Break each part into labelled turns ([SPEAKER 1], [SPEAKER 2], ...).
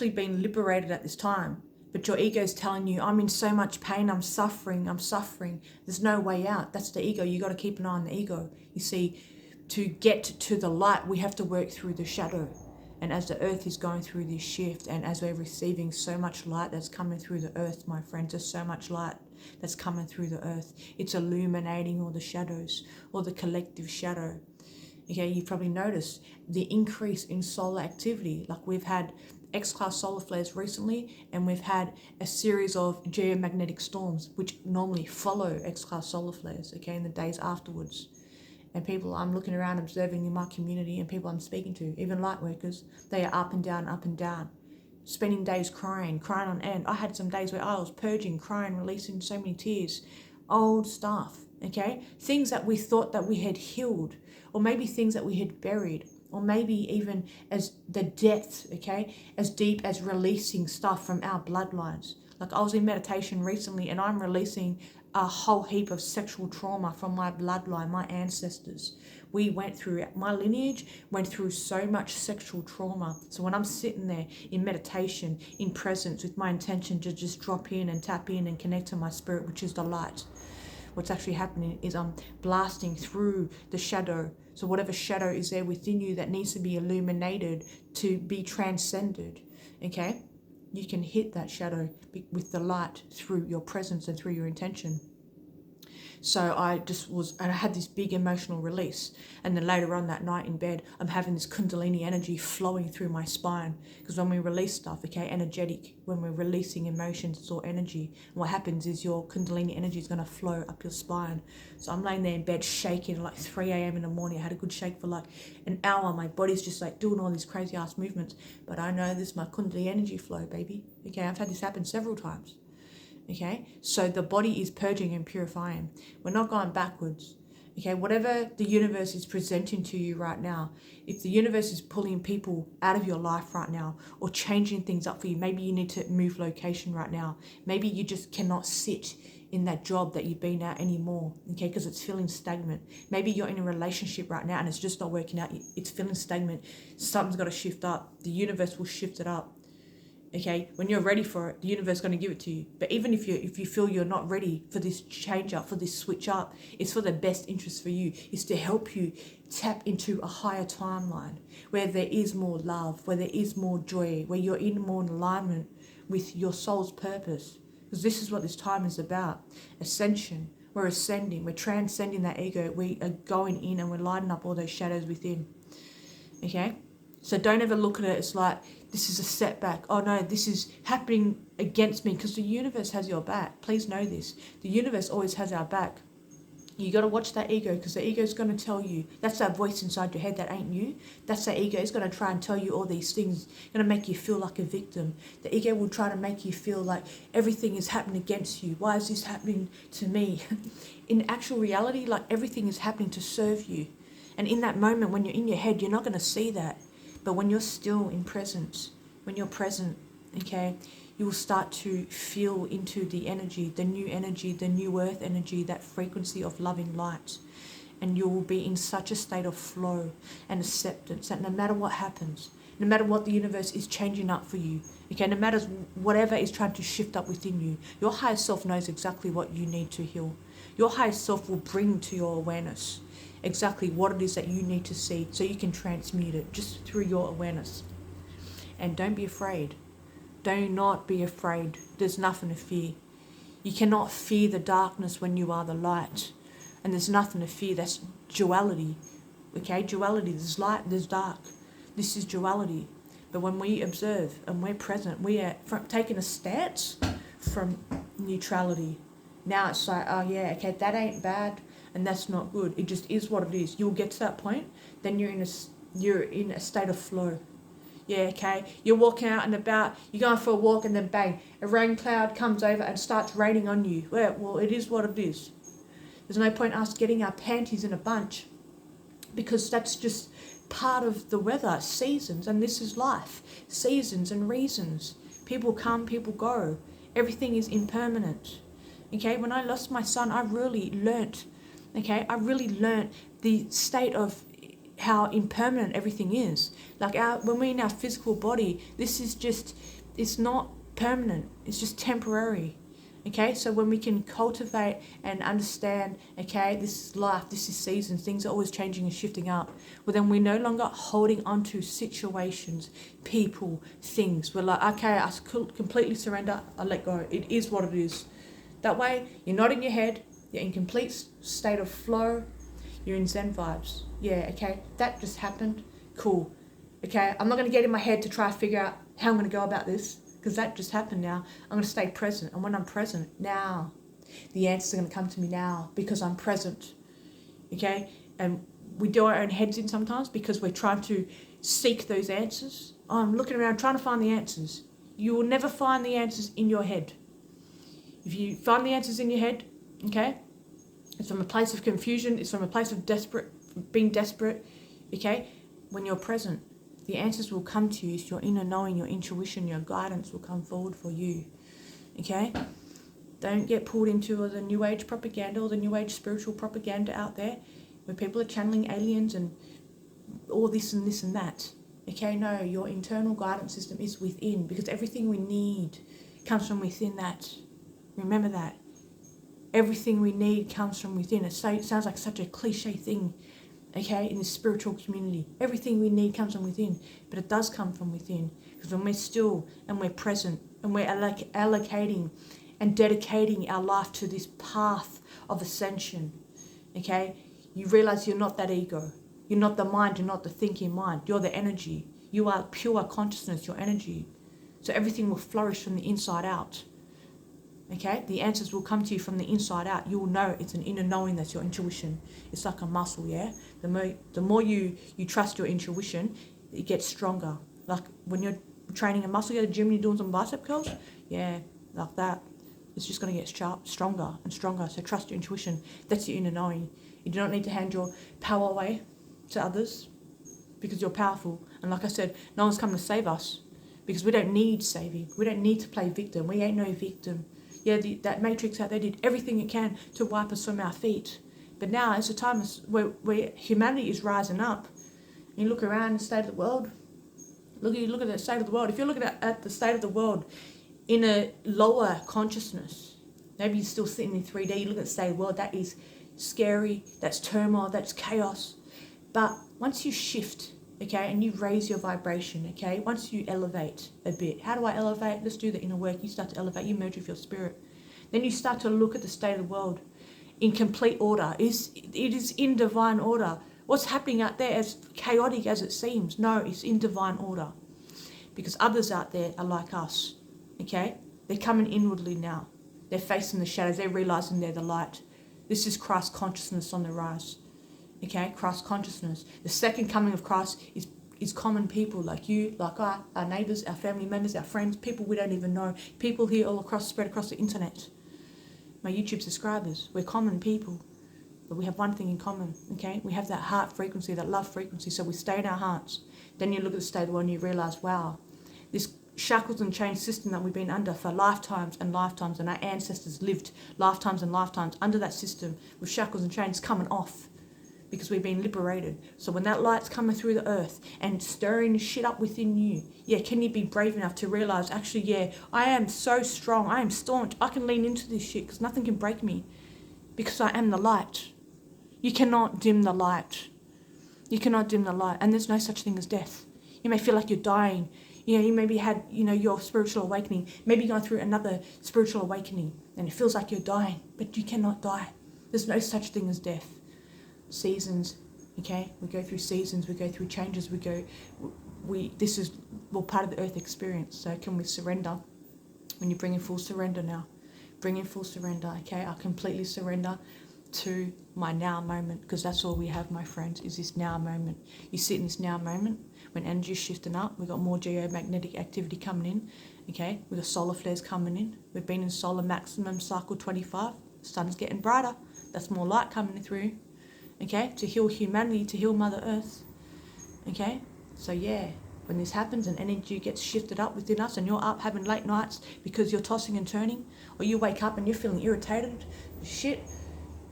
[SPEAKER 1] actually been liberated at this time, but your ego is telling you, I'm in so much pain, I'm suffering, there's no way out. That's the ego. You got to keep an eye on the ego. You see, to get to the light, we have to work through the shadow. And as the earth is going through this shift, and as we're receiving so much light that's coming through the earth, my friends, there's so much light that's coming through the earth. It's illuminating all the shadows, or the collective shadow. Okay, you've probably noticed the increase in solar activity. Like we've had X-class solar flares recently, and we've had a series of geomagnetic storms, which normally follow X-class solar flares, okay, in the days afterwards. And people I'm looking around observing in my community, and people I'm speaking to, even light workers, they are up and down, spending days crying on end. I had some days where I was purging, crying, releasing so many tears, old stuff, okay? Things that we thought that we had healed, or maybe things that we had buried, or maybe even as the depth, okay? As deep as releasing stuff from our bloodlines. Like I was in meditation recently, and I'm releasing a whole heap of sexual trauma from my bloodline, my ancestors. We went through, my lineage went through so much sexual trauma. So when I'm sitting there in meditation, in presence, with my intention to just drop in and tap in and connect to my spirit, which is the light, what's actually happening is I'm blasting through the shadow. So whatever shadow is there within you that needs to be illuminated to be transcended, okay? You can hit that shadow with the light through your presence and through your intention. So I had this big emotional release. And then later on that night in bed, I'm having this Kundalini energy flowing through my spine. Because when we release stuff, okay, energetic, when we're releasing emotions, it's all energy. And what happens is your Kundalini energy is going to flow up your spine. So I'm laying there in bed shaking like 3 a.m. in the morning. I had a good shake for like an hour. My body's just like doing all these crazy ass movements. But I know this is my Kundalini energy flow, baby. Okay, I've had this happen several times. Okay, so the body is purging and purifying. We're not going backwards. Okay, whatever the universe is presenting to you right now, if the universe is pulling people out of your life right now, or changing things up for you, maybe you need to move location right now. Maybe you just cannot sit in that job that you've been at anymore, okay, because it's feeling stagnant. Maybe you're in a relationship right now and it's just not working out. It's feeling stagnant. Something's got to shift up. The universe will shift it up. Okay, when you're ready for it, the universe is going to give it to you. But even if you feel you're not ready for this change up, for this switch up, it's for the best interest for you. It's to help you tap into a higher timeline where there is more love, where there is more joy, where you're in more alignment with your soul's purpose. Because this is what this time is about. Ascension. We're ascending. We're transcending that ego. We are going in and we're lighting up all those shadows within. Okay? So don't ever look at it as like, this is a setback. Oh no, this is happening against me, because the universe has your back. Please know this. The universe always has our back. You got to watch that ego, because the ego is going to tell you, that's that voice inside your head that ain't you. That's that ego. It's going to try and tell you all these things. It's going to make you feel like a victim. The ego will try to make you feel like everything is happening against you. Why is this happening to me? In actual reality, like everything is happening to serve you. And in that moment, when you're in your head, you're not going to see that. But when you're still in presence, when you're present, okay, you will start to feel into the energy, the new earth energy, that frequency of loving light. And you will be in such a state of flow and acceptance that no matter what happens, no matter what the universe is changing up for you, okay, no matter whatever is trying to shift up within you, your higher self knows exactly what you need to heal. Your higher self will bring to your awareness exactly what it is that you need to see, so you can transmute it just through your awareness. And don't be afraid. Do not be afraid. There's nothing to fear. You cannot fear the darkness when you are the light. And there's nothing to fear. That's duality. Okay, duality. There's light, there's dark. This is duality. But when we observe and we're present, we are taking a stance from neutrality. Now it's like, oh yeah, okay, that ain't bad. And that's not good. It just is what it is. You'll get to that point, then you're in a state of flow. Yeah, okay. You're walking out and about, you're going for a walk, and then bang, a rain cloud comes over and starts raining on you. Well, it is what it is. There's no point us getting our panties in a bunch, because that's just part of the weather, seasons, and this is life. Seasons and reasons. People come, people go. Everything is impermanent. Okay, when I lost my son, I really learnt the state of how impermanent everything is. Like when we're in our physical body, this is just, it's not permanent, it's just temporary. Okay, so when we can cultivate and understand, okay, this is life, this is seasons, things are always changing and shifting up, well then we're no longer holding on to situations, people, things. We're like, okay, I completely surrender, I let go, it is what it is. That way, you're not in your head, you're in complete state of flow, you're in Zen vibes. Yeah, okay, that just happened, cool. Okay, I'm not going to get in my head to try to figure out how I'm going to go about this, because that just happened now. I'm going to stay present. And when I'm present, now, the answers are going to come to me now because I'm present. Okay? And we do our own heads in sometimes because we're trying to seek those answers. I'm looking around trying to find the answers. You will never find the answers in your head. If you find the answers in your head, okay, it's from a place of confusion. It's from a place of being desperate. Okay? When you're present, the answers will come to you. It's your inner knowing, your intuition, your guidance will come forward for you. Okay? Don't get pulled into the New Age propaganda or the New Age spiritual propaganda out there where people are channeling aliens and all this and this and that. Okay? No, your internal guidance system is within, because everything we need comes from within that. Remember that. Everything we need comes from within. It sounds like such a cliche thing. Okay, in the spiritual community, everything we need comes from within, but it does come from within, because when we're still and we're present and we're allocating and dedicating our life to this path of ascension, okay, you realize you're not that ego, you're not the mind, you're not the thinking mind, you're the energy, you are pure consciousness, your energy, so everything will flourish from the inside out. Okay, the answers will come to you from the inside out. You will know it's an inner knowing, that's your intuition. It's like a muscle, yeah? The more you trust your intuition, it gets stronger. Like when you're training a muscle, you're at the gym, you're doing some bicep curls, yeah, like that. It's just going to get stronger and stronger. So trust your intuition. That's your inner knowing. You do not need to hand your power away to others because you're powerful. And like I said, no one's coming to save us because we don't need saving. We don't need to play victim. We ain't no victim. Yeah, that matrix out there did everything it can to wipe us from our feet. But now it's a time where humanity is rising up. And you look around the state of the world. Look at the state of the world. If you're looking at the state of the world in a lower consciousness, maybe you're still sitting in 3D, you look at the state of the world, that is scary, that's turmoil, that's chaos. But once you shift, okay, and you raise your vibration, okay, once you elevate a bit, how do I elevate? Let's do the inner work. You start to elevate, you merge with your spirit. Then you start to look at the state of the world in complete order. It is in divine order. What's happening out there, as chaotic as it seems, no, it's in divine order. Because others out there are like us, okay? They're coming inwardly now. They're facing the shadows. They're realizing they're the light. This is Christ consciousness on the rise. Okay, Christ consciousness. The second coming of Christ is common people like you, like our neighbours, our family members, our friends, people we don't even know, people here all across, spread across the internet. My YouTube subscribers, we're common people, but we have one thing in common, okay? We have that heart frequency, that love frequency, so we stay in our hearts. Then you look at the state of the world and you realise, wow, this shackles and chain system that we've been under for lifetimes and lifetimes, and our ancestors lived lifetimes and lifetimes under that system with shackles and chains coming off. Because we've been liberated. So when that light's coming through the earth and stirring shit up within you, yeah, can you be brave enough to realise, actually, yeah, I am so strong, I am staunch, I can lean into this shit because nothing can break me because I am the light. You cannot dim the light. You cannot dim the light, and there's no such thing as death. You may feel like you're dying. You know, you maybe had, your spiritual awakening, maybe going through another spiritual awakening and it feels like you're dying, but you cannot die. There's no such thing as death. Seasons, okay, we go through seasons, we go through changes, this is part of the earth experience. So can we surrender? When you bring in full surrender now, bring in full surrender, okay? I completely surrender to my now moment, because that's all we have, my friends, is this now moment. You sit in this now moment when energy's shifting up. We've got more geomagnetic activity coming in, okay? We've got solar flares coming in. We've been in solar maximum cycle 25. The sun's getting brighter. That's more light coming through. Okay, to heal humanity, to heal Mother Earth. Okay, so yeah, when this happens and energy gets shifted up within us and you're up having late nights because you're tossing and turning, or you wake up and you're feeling irritated, shit,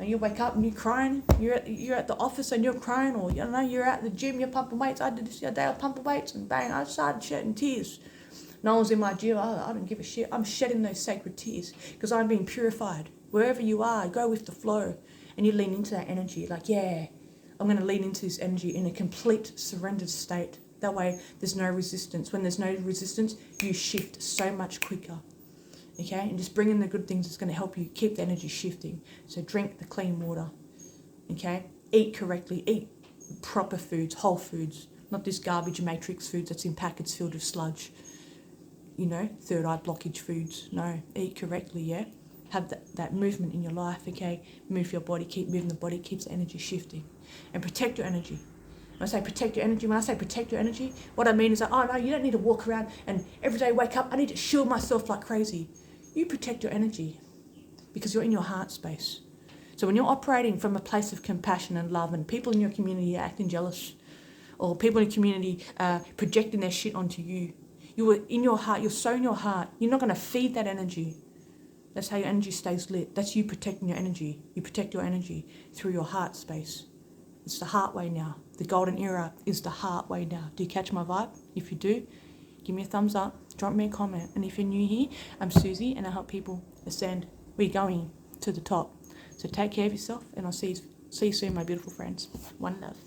[SPEAKER 1] And you wake up and you're crying. You're at the office and you're crying, or you know, you're at the gym, you're pumping weights. I did this the other day, I was pumping weights, and bang, I started shedding tears. No one's in my gym. I don't give a shit. I'm shedding those sacred tears because I'm being purified. Wherever you are, go with the flow, and you lean into that energy. Like, yeah, I'm going to lean into this energy in a complete surrendered state. That way, there's no resistance. When there's no resistance, you shift so much quicker. Okay, and just bring in the good things that's going to help you keep the energy shifting. So drink the clean water. Okay, eat correctly. Eat proper foods, whole foods, not this garbage matrix foods that's in packets filled with sludge. You know, third eye blockage foods. No, eat correctly. Yeah, have that movement in your life. Okay, move your body. Keep moving the body. Keeps the energy shifting, and protect your energy. When I say protect your energy, what I mean is that, oh no, you don't need to walk around and every day wake up, I need to shield myself like crazy. You protect your energy because you're in your heart space. So when you're operating from a place of compassion and love, and people in your community are acting jealous, or people in your community are projecting their shit onto you, you are in your heart, you're so in your heart, you're not going to feed that energy. That's how your energy stays lit. That's you protecting your energy. You protect your energy through your heart space. It's the heart way now. The golden era is the heart way now. Do you catch my vibe? If you do, give me a thumbs up, drop me a comment. And if you're new here, I'm Suzy and I help people ascend. We're going to the top. So take care of yourself and I'll see you soon, my beautiful friends. One love.